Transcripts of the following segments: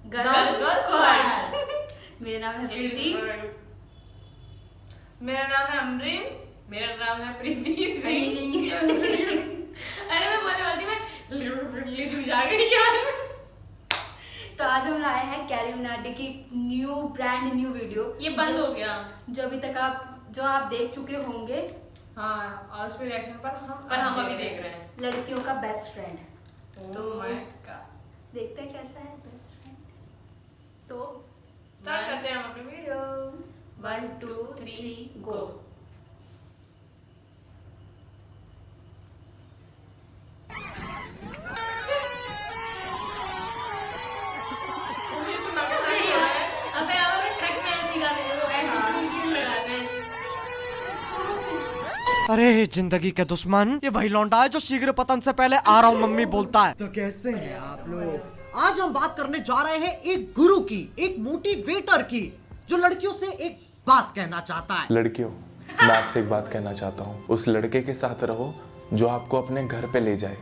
Girls squad. मेरा नाम है प्रीति। मेरा नाम है अमरीन। मेरा नाम है प्रीति नहीं अरे मैं बोलने वाली मैं तू जा गई यार। तो आज हम लाए हैं कैरी मिनाटी की ब्रांड न्यू वीडियो। ये बंद हो गया जो अभी तक आप देख चुके होंगे। हाँ, और उसके रिएक्शन पर हम अभी देख रहे हैं लड़कियों का बेस्ट फ्रेंड। तो देखते हैं कैसा है बेस्ट फ्रेंड। तो स्टार्ट करते हैं हम अपनी वीडियो। 1 2 3 गो। अबे अब ट्रक में ऐसी गाने को ऐसे क्यों लगाते हैं। अरे जिंदगी के दुश्मन, ये वही लौंडा है जो शीघ्र पतन से पहले आ रहा हूँ मम्मी बोलता है। तो कैसे हैं आप लोग? आज हम बात करने जा रहे हैं एक गुरु की, एक मोटिवेटर की, जो लड़कियों से एक बात कहना चाहता है। लड़कियों, मैं आपसे एक बात कहना चाहता हूँ। उस लड़के के साथ रहो जो आपको अपने घर पे ले जाए,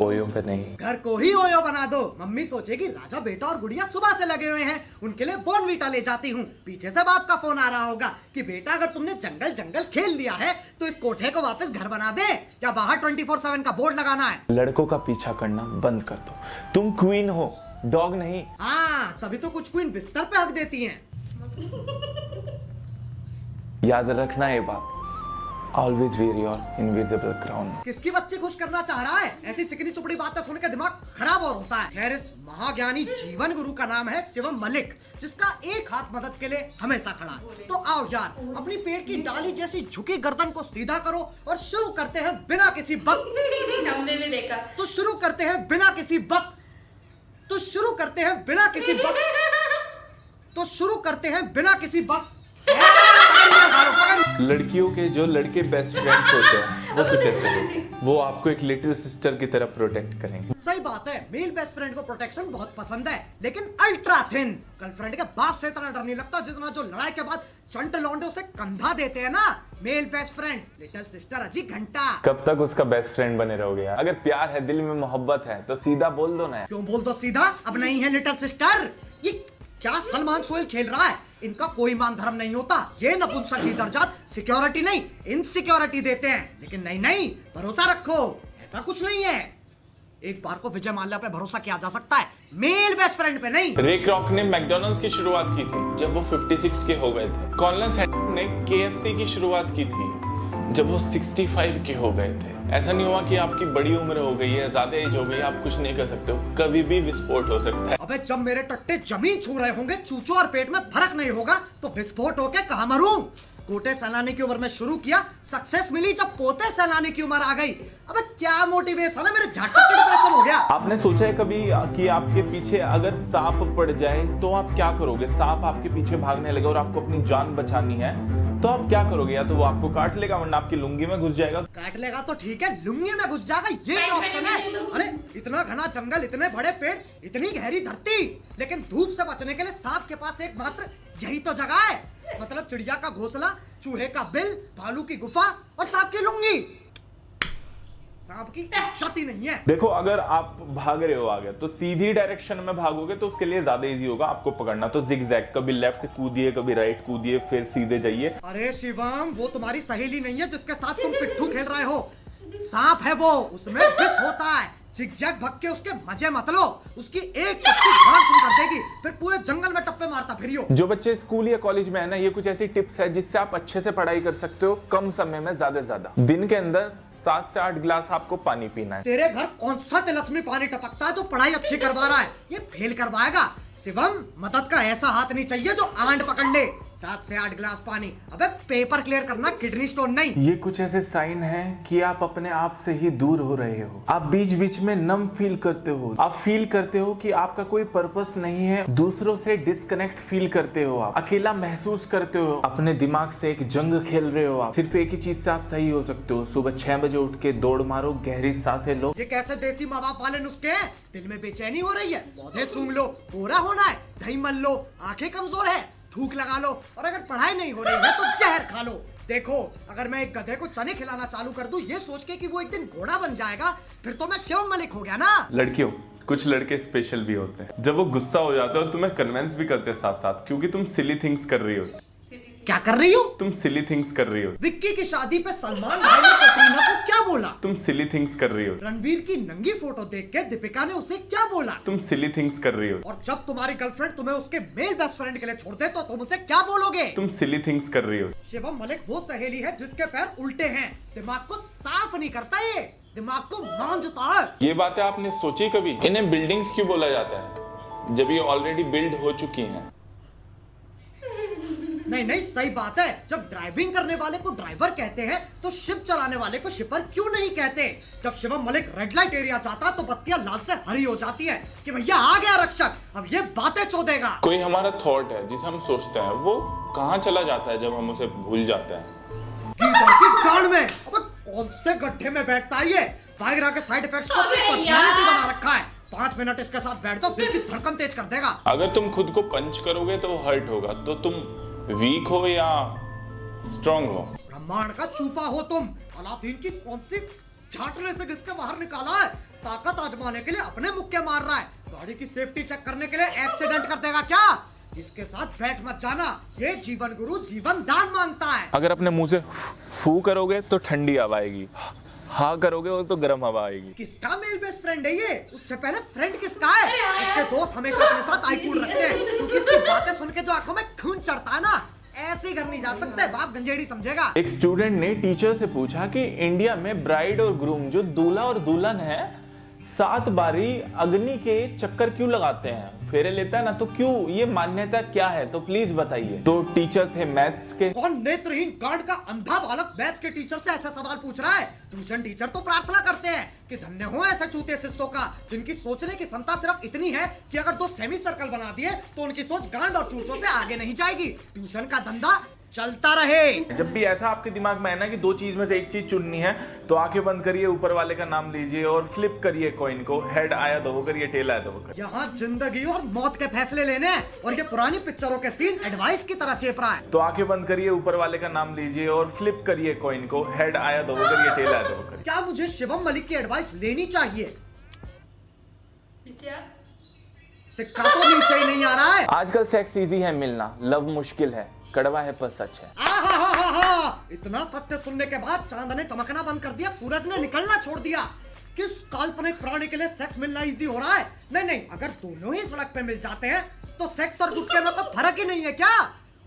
ओयो पे नहीं। घर को ही ओयो बना दो। मम्मी सोचेगी राजा बेटा और गुड़िया सुबह से लगे हुए हैं, उनके लिए बोर्नवीटा ले जाती हूँ। पीछे से बाप का फोन आ रहा होगा कि बेटा अगर तुमने जंगल जंगल खेल लिया है तो इस कोठे को वापस घर बना दे, या बाहर 24/7 का बोर्ड लगाना है। लड़कों का पीछा करना बंद कर दो। तुम क्वीन हो, डॉग नहीं। हाँ, तभी तो कुछ क्वीन बिस्तर पे हक देती हैं। याद रखना ये बात, always wear your invisible crown. किसकी बच्ची खुश करना चाह रहा है? ऐसी चिकनी चुपड़ी बातें सुन के दिमाग खराब और होता है। खैर, इस महाज्ञानी जीवन गुरु का नाम है शिवम मलिक, जिसका एक हाथ मदद के लिए हमेशा खड़ा है। तो आओ यार, अपनी पेट की डाली जैसी झुकी गर्दन को सीधा करो और शुरू करते हैं बिना किसी हमने भी देखा। तो शुरू करते हैं बिना किसी तो शुरू करते हैं बिना किसी तो शुरू करते हैं बिना किसी लड़कियों के जो लड़के बेस्ट फ्रेंड्स होते हैं वो कुछ ऐसे होते हैं। वो आपको एक लिटिल सिस्टर की तरह प्रोटेक्ट करेंगे। सही बात है, मेल बेस्ट फ्रेंड को प्रोटेक्शन बहुत पसंद है, लेकिन अल्ट्रा थिन। गर्लफ्रेंड के बाप से इतना डर नहीं लगता जितना जो लड़ाई के बाद चंट लौंडे उसे कंधा देते हैं ना। Male best friend, little sister अजी घंटा। कब तक उसका बेस्ट फ्रेंड बने रहोगे यार? अगर प्यार है, दिल में मोहब्बत है तो सीधा बोल दो ना। क्यों बोल दो सीधा? अब नहीं है लिटिल सिस्टर। ये क्या सलमान सोहेल खेल रहा है? इनका कोई मान धर्म नहीं होता। ये नपुंसक की दर्जात सिक्योरिटी नहीं इनसिक्योरिटी देते हैं। लेकिन नहीं, भरोसा रखो, ऐसा कुछ नहीं है। एक बार को विजय माल्या पे भरोसा किया जा सकता है, मेल बेस्ट फ्रेंड पे नहीं। रे क्रॉक ने मैकडॉनल्ड्स की शुरुआत की थी जब वो 56 के हो गए थे। कॉलिन सैंडर ने KFC की शुरुआत की थी जब वो 65 के हो गए थे। ऐसा नहीं हुआ कि आपकी बड़ी उम्र हो गई है, ज्यादा एज हो गई है, आप कुछ नहीं कर सकते हो। कभी भी विस्फोट हो सकता है। अबे जब मेरे टट्टे जमीन छू रहे होंगे, चूचों और पेट में फर्क नहीं होगा तो विस्फोट होके कहां मरूं? गोटे सहलाने की उम्र में शुरू किया, सक्सेस मिली जब पोते सहलाने की उम्र आ गई। अबे क्या मोटिवेशन है, मेरे झटके डिप्रेशन हो गया। आपने सोचा है कभी कि आपके पीछे अगर सांप पड़ जाए तो आप क्या करोगे? सांप आपके पीछे भागने लगे और आपको अपनी जान बचानी है तो आप क्या करोगे? या तो वो आपको काट लेगा वरना आपकी लुंगी में घुस जाएगा। काट लेगा तो ठीक है, लुंगी में घुस जाएगा ये क्या ऑप्शन है? अरे इतना घना जंगल, इतने बड़े पेड़, इतनी गहरी धरती, लेकिन धूप से बचने के लिए सांप के पास एकमात्र यही तो जगह है। मतलब चिड़िया का घोंसला, चूहे का बिल, भालू की गुफा और सांप की लुंगी। सांप की इज्जत ही नहीं है। देखो, अगर आप भाग रहे हो आगे तो सीधी डायरेक्शन में भागोगे तो उसके लिए ज्यादा इजी होगा आपको पकड़ना। तो जिगजैग, कभी लेफ्ट कूदिए, कभी राइट कूदिए, फिर सीधे जाइए। अरे शिवम, वो तुम्हारी सहेली नहीं है जिसके साथ तुम पिट्ठू खेल रहे हो। सांप है वो, उसमें विष होता है। जिगजैग भग के उसके मजे मत लो, उसकी एक पट्टी भाग शुरू कर देगी, फिर पूरे जंगल में टप्पे मारता फिरियो। जो बच्चे स्कूल या कॉलेज में है ना, ये कुछ ऐसी टिप्स है जिससे आप अच्छे से पढ़ाई कर सकते हो कम समय में ज्यादा से ज्यादा। दिन के अंदर 7 से 8 गिलास आपको पानी पीना है। तेरे घर कौन सा तिलस्मी पानी टपकता है जो पढ़ाई अच्छी करवा रहा है? ये फेल करवाएगा। शिवम, मदद का ऐसा हाथ नहीं चाहिए जो आंट पकड़ ले। 7 से 8 गिलास पानी, अबे पेपर क्लियर करना, किडनी स्टोन नहीं। ये कुछ ऐसे साइन है कि आप अपने आप से ही दूर हो रहे हो। आप बीच बीच में नम फील करते हो। आप फील करते हो कि आपका कोई पर्पस नहीं है। दूसरों से डिस्कनेक्ट फील करते हो। आप अकेला महसूस करते हो। अपने दिमाग से एक जंग खेल रहे हो। आप सिर्फ एक ही चीज से आप सही हो सकते हो। सुबह 6 बजे उठ के दौड़ मारो, गहरी सांसें लो। ये कैसे देसी माँ बाप वाले नुस्खे हैं? दिल में बेचैनी हो रही है, पौधे सूंघ लो। गोरा होना है, दही मल लो। आंखें कमजोर है, थूक लगा लो। और अगर पढ़ाई नहीं हो रही है तो जहर खा लो। देखो, अगर मैं एक गधे को चने खिलाना चालू कर दूं ये सोच के कि वो एक दिन घोड़ा बन जाएगा, फिर तो मैं शिवम मलिक हो गया ना। लड़कियों, कुछ लड़के स्पेशल भी होते हैं, जब वो गुस्सा हो जाते हैं और तुम्हें कन्विंस भी करते हैं साथ साथ, क्योंकि तुम सिली थिंग्स कर रही हो। क्या कर रही हो? तुम सिली थिंग्स कर रही हो। विक्की की शादी पे सलमान भाई ने कटरीना को क्या बोला? तुम सिली थिंग्स कर रही हो। रणवीर की नंगी फोटो देख के दीपिका ने उसे क्या बोला? तुम सिली थिंग्स कर रही हो। और जब तुम्हारी गर्लफ्रेंड तुम्हें उसके मेल बेस्ट फ्रेंड के लिए छोड़ दे तो तुम उसे क्या बोलोगे? तुम सिली थिंग्स कर रही हो। शिवम मलिक वो सहेली है जिसके पैर उल्टे हैं, दिमाग को साफ नहीं करता, ये दिमाग को मांझता है। ये बातें आपने सोची कभी? इन्हें बिल्डिंग्स क्यों बोला जाता है जब ये ऑलरेडी बिल्ड हो चुकी हैं? नहीं नहीं, सही बात है। जब ड्राइविंग करने वाले को ड्राइवर कहते हैं तो शिप चलाने वाले को शिपर क्यों नहीं कहते? जब Shivam Malik red light area जाता तो बत्तियां लाल से हरी हो जाती है कि भैया आ गया रक्षक, अब ये बातें चोदेगा। कोई हमारा थॉट है जिसे हम सोचते हैं, वो कहाँ चला जाता है जब हम उसे भूल जाते हैं? गीदड़ की गांड में। अबे कौन से गड्ढे में बैठता है ये? वायग्रा के साइड इफेक्ट्स को अपनी पर्सनालिटी बना रखा है। 5 मिनट इसके साथ बैठ जाओ, दिल की धड़कन तेज कर देगा। अगर तुम खुद को पंच करोगे तो वो हर्ट होगा, तो तुम वीक हो या स्ट्रॉन्ग हो? ब्रह्मांड का चूपा हो तुम। अलादीन की कौन सी झाटले से घिसके बाहर निकाला है? ताकत आजमाने के लिए अपने मुक्के मार रहा है, गाड़ी की सेफ्टी चेक करने के लिए एक्सीडेंट कर देगा क्या? इसके साथ बैठ मत जाना, ये जीवन गुरु जीवन दान मांगता है। अगर अपने मुंह से फू करोगे तो ठंडी हवा आएगी, हाँ करोगे तो गर्म हवा आएगी। किसका मेल बेस्ट फ्रेंड है ये? उससे पहले फ्रेंड किसका है? इसके दोस्त हमेशा अपने साथ आई कूल रखते हैं, क्योंकि इसकी बातें सुन के जो आंखों में खून चढ़ता है ना, ऐसे घर नहीं जा सकते, बाप गंजेड़ी समझेगा। एक स्टूडेंट ने टीचर से पूछा कि इंडिया में ब्राइड और ग्रूम, जो दूल्हा और दुल्हन है, 7 बारी अग्नि के चक्कर क्यों लगाते हैं? फेरे लेता है ना, तो क्यों? ये मान्यता क्या है? तो प्लीज बताइए। तो टीचर थे मैथ्स के। कौन नेत्रहीन गार्ड का अंधा बालक मैथ्स के टीचर से ऐसा सवाल पूछ रहा है? ट्यूशन टीचर तो प्रार्थना करते हैं कि धन्य हो ऐसे चूते शिष्यों का, जिनकी सोचने की क्षमता सिर्फ इतनी है कि अगर 2 सेमी सर्कल बना दिए तो उनकी सोच गांड और चूचों से आगे नहीं जाएगी। ट्यूशन का धंधा चलता रहे। जब भी ऐसा आपके दिमाग में है ना कि 2 चीज में से एक चीज चुननी है, तो आंखें बंद करिए, ऊपर वाले का नाम लीजिए और फ्लिप करिए कॉइन को। हेड आया तो वो करिए, टेल आया तो वो करिए। यहाँ जिंदगी और मौत के फैसले लेने हैं, और ये पुरानी पिक्चरों के सीन एडवाइस की तरह चेप रहा है। तो आंखें बंद करिए, ऊपर वाले का नाम लीजिए और फ्लिप करिए कॉइन को। हेड आया तो वो करिए, टेल आया तो वो करिए। क्या मुझे शिवम मलिक की एडवाइस लेनी चाहिए? सिक्का तो नीचे ही नहीं आ रहा है। आजकल सेक्स इजी है मिलना, लव मुश्किल है, कड़वा है पर सच है। इतना सत्य सुनने के बाद चांद ने चमकना बंद कर दिया, सूरज ने निकलना छोड़ दिया। किस काल्पनिक प्राणी के लिए सेक्स मिलना इजी हो रहा है? नहीं नहीं, अगर दोनों ही सड़क पे मिल जाते हैं तो सेक्स और गुटके में कोई फर्क ही नहीं है क्या?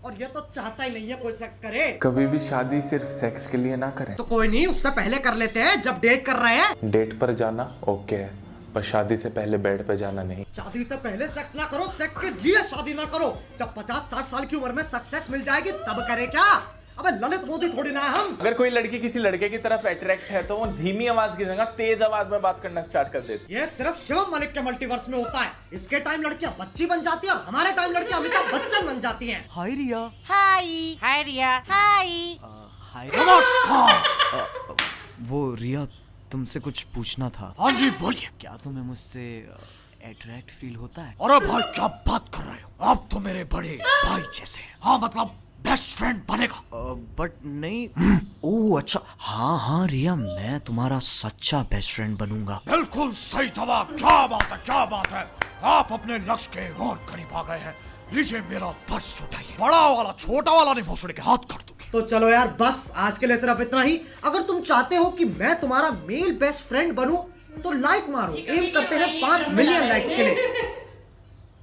और ये तो चाहता ही नहीं है कोई सेक्स करे। कभी भी शादी सिर्फ सेक्स के लिए ना करें। तो कोई नहीं, उससे पहले कर लेते हैं जब डेट कर रहे हैं। डेट पर जाना ओके है, पर शादी से पहले बेड पे जाना नहीं। शादी से पहले सेक्स ना करो, सेक्स के लिए शादी ना करो। जब 50-60 साल की उम्र में सक्सेस मिल जाएगी तब करे क्या? अबे ललित मोदी थोड़ी ना है हम। अगर कोई लड़की किसी लड़के की तरफ अट्रैक्ट है तो वो धीमी आवाज की जगह तेज आवाज में बात करना स्टार्ट कर देती है। ये सिर्फ शिवम मलिक के मल्टीवर्स में होता है। इसके टाइम लड़कियां बच्ची बन जाती है और हमारे टाइम लड़कियां अमिताभ बच्चन बन जाती हैं। हाय रिया। हाय रिया। हाय। हाय नमस्कार। वो रिया, तुमसे कुछ पूछना था। हाँ जी बोलिए। क्या तुम्हें मुझसे अट्रैक्ट फील होता है? अरे भाई क्या बात कर रहे हो, आप तो मेरे बड़े भाई जैसे हैं। हाँ मतलब बेस्ट फ्रेंड बनेगा। बट नहीं। ओह अच्छा, हाँ हाँ रिया, मैं तुम्हारा सच्चा बेस्ट फ्रेंड बनूंगा। बिल्कुल सही जवाब। क्या बात है, क्या बात है। आप अपने लक्ष्य के और करीब आ गए हैं। लीजिए मेरा पर्स उठाइए, बड़ा वाला छोटा वाला नहीं, भोसड़ी के हाथ कर दूंगी। तो चलो यार बस आज के लिए सिर्फ इतना ही। अगर तुम चाहते हो कि मैं तुम्हारा मेल बेस्ट फ्रेंड बनूं तो लाइक मारो। एम करते हैं 5 मिलियन लाइक्स के लिए।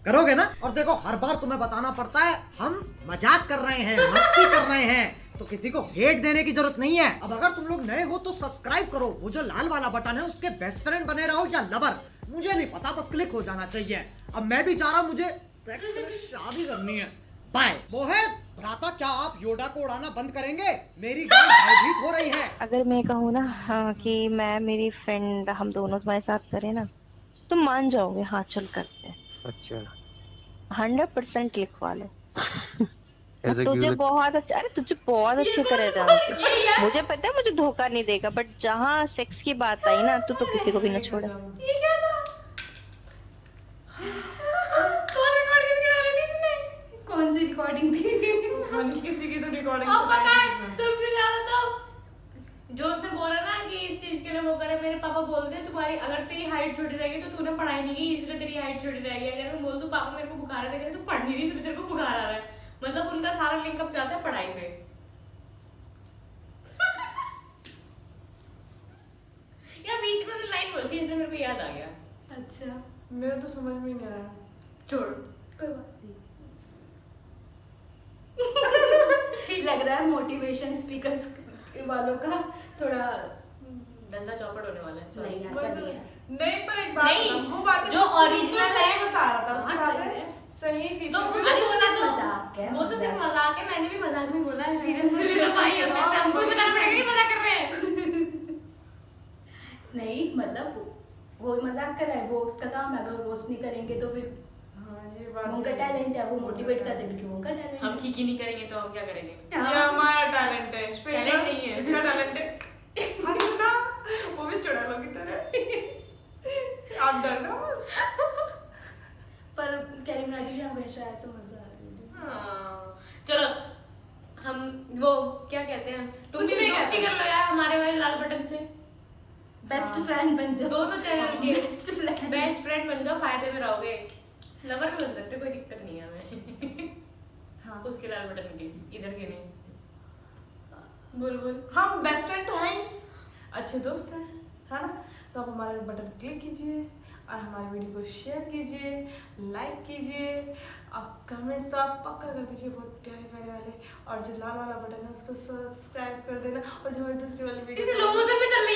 करोगे ना? और देखो हर बार तुम्हें बताना पड़ता है हम मजाक कर रहे हैं, मस्ती कर रहे हैं, तो किसी को हेट देने की जरूरत नहीं है। अब अगर तुम लोग नए हो तो सब्सक्राइब करो, वो जो लाल वाला बटन है उसके बेस्ट फ्रेंड बने रहो या लवर, मुझे नहीं पता, बस क्लिक हो जाना चाहिए। अब मैं भी जा रहा हूँ, मुझे सेक्स के लिए शादी करनी है। बाय। मोहित भ्राता, क्या आप योडा को उड़ाना बंद करेंगे? मेरी गांड भयभीत हो रही है। अगर मैं कहूँ ना हाँ, कि मैं मेरी फ्रेंड हम दोनों तुम्हारे साथ करें ना, तुम मान जाओगे। हाँ चल करते हैं। अच्छा 100% लिखवा लो। ऐसा तुझे क्यों? बहुत अच्छा, अरे तुझे बहुत अच्छी तरह जानती हूँ। मुझे पता है मुझे धोखा नहीं देगा, बट जहाँ सेक्स की बात आई ना तो किसी को भी न छोड़ा। ये क्या था? कौन रिकॉर्डिंग करा रही थी इसने? कौन सी रिकॉर्डिंग थी? किसी की तो रिकॉर्डिंग अब पता है सबसे ज्यादा तो जो उसने बोला ना कि इस चीज के लिए वो करे, मेरे पापा बोलते तुम्हारी तुम्हारी अगर तेरी हाइट छोटी रहेगी तो तूने पढ़ाई नहीं की इसलिए तेरी हाइट छोटी रहेगी। अगर मैं बोल दूं पापा मेरे को बुखार है तो कहते तू पढ़ नहीं रही इसलिए तेरे को बुखार आ रहा है। मतलब उनका सारा लिंक अप जाता है पढ़ाई पे। यार बीच में से लाइन बोलती है इसलिए मेरे को याद आ गया। अच्छा मेरे तो समझ में नहीं आया। छोड़ कोई बात नहीं। ठीक लग रहा है मोटिवेशन स्पीकर्स वालों का थोड़ा धंधा चौपट होने वाला है। नहीं वो ऐसा तो- नहीं है। नहीं पर एक बात नहीं, बताऊं, वो बातें जो तो original सही है, बता रहा था उसकी हाँ, सही बातें है। सही थी। तो फिर उसने भी- बोला तो मजाक है, वो तो सिर्फ मजाक। मजाक है। मैंने भी मजाक में बोला है। सीरियस में लेना भाई हमने तो हमको भी बताना पड़ेगा कि मजाक कर रहे हैं। नहीं मतलब वो मजाक कर रहा है, वो उसका काम है। अगर वो रोस्ट नहीं करेंगे तो फिर हाँ, ये बात उनका है। टैलेंट है, वो मोटिवेट कर देंगे क्यों उनका टैलेंट हम ठीक ही नहीं करेंगे तो हम क्या करेंगे? ये हमारा टैलेंट है स्पेशल। Talent नहीं है। इसका टैलेंट है हंसना, वो भी चुड़ैलों की तरह। आप डरना मत। पर कैरी मिनाटी हमेशा है तो मजा आ रही है। हाँ, चलो हम वो क्या कहते हैं तुम कुछ भी नहीं दोस्ती कहते। कर लो यार हमारे वाले लाल बटन से। बेस्ट फ्रेंड बन जाओ। दोनों चैनल के बेस्ट फ्रेंड। बेस्ट फ्रेंड बन जाओ, फायदे में रहोगे। लवर भी बन सकते हो, कोई दिक्कत नहीं है हमें। हाँ। उसके लाल बटन के, इधर के नहीं। बोल बोल। हम बेस्ट फ्रेंड तो हैं ही, अच्छे दोस्त हैं, है ना? तो आप हमारे बटन क्लिक कीजिए और हमारे वीडियो को शेयर कीजिए, लाइक कीजिए, आप कमेंट्स तो आप पक्का कर दीजिए बहुत प्यारे प्यारे वाले। और जो लाल वाला बटन है उसको सब्सक्राइब कर देना। और जो हमारी दूसरी वाली वीडियो इसे लो मोशन में चल